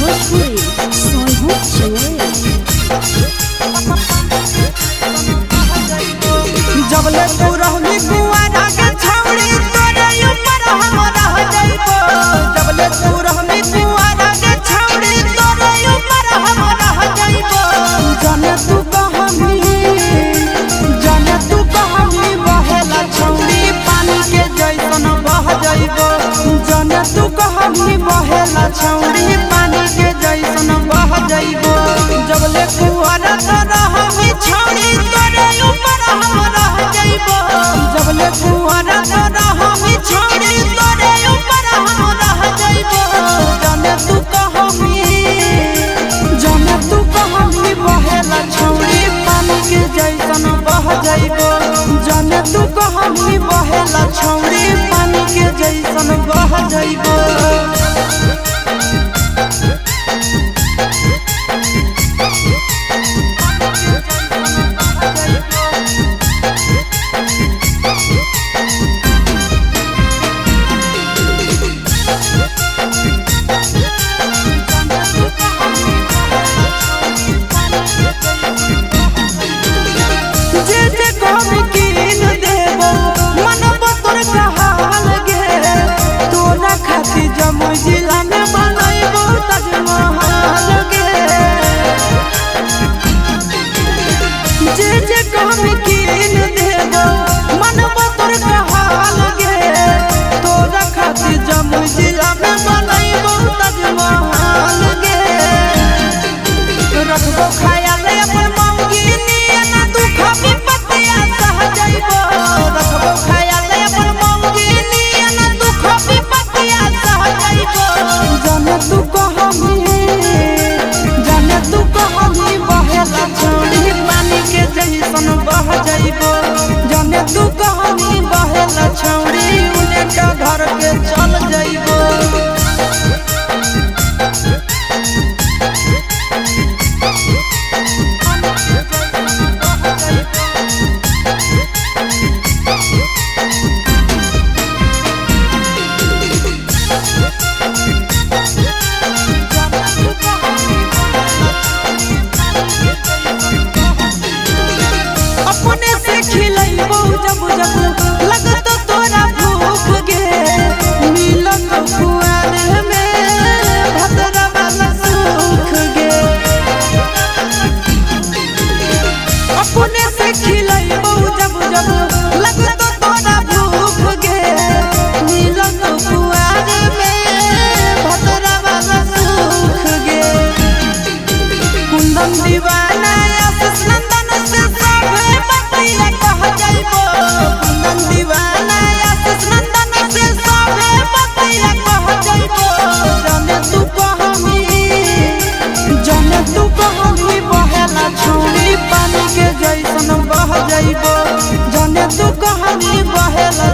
भोजपुरी सोनू चुए जबले तू रहली कुआरा के छौड़ी तोरे ऊपर हम रह जाइबो। जबले तू रहली कुआरा के छौड़ी तोरे ऊपर हम रह जाइबो। जाने तू कहमी बहेला छौड़ी पानी के जैसन बह जाइबो। जाने तू कहमी बहेला छौड़ी पानी के जैसन बह जाइबो। जबले कुआरा तो रहमी छौड़ी तोरे ऊपर हम रह जाइबो। जबले कुआरा तो रहमी छौड़ी तोरे ऊपर हम रह जाइबो। जाने तू कहमी बहेला छौड़ी पानी के जैसन बह जाइबो। जाने तू कहमी बहेला छौड़ी पानी के जैसन बह जाइबो। जमुई जिला में बनैबो ताजमहल गे। जे कहमी कीन देबो मनबो तोर कहल गे। तोरा खातिर जमुई जिला में बनैबो ताजमहल गे। रखबो ख्याल अपन मौगी नियन दुख विपत्तिया सह जाइबो। रखबो ख्याल अपन मौगी नियन दुख विपत्तिया सह जाइबो। जाने तू कहमी बहेला छौड़ी पानी के जैसन बह जाइबो। जाने तू कहमी बहेला छौड़ी उने का घर के चल जाइबो। अपने से खिलैबो जब जब लगतो तोरा भूख गे। मिलत कुआर में भतरा वाला सुख गे। अपने से खिलैबो जब जब लगतो तोरा भूख गे। मिलत कुआर में भतरा वाला सुख गे। कुंदन दीवाना आशीष नंदन से सभे बतिया कह जाइबो। कुंदन दीवाना आशीष नंदन से सभे बतिया कह जाइबो। जाने तू कहमी बहेला छौड़ी पानी के जैसन बह जाइबो। जाने तू कहमी बहेला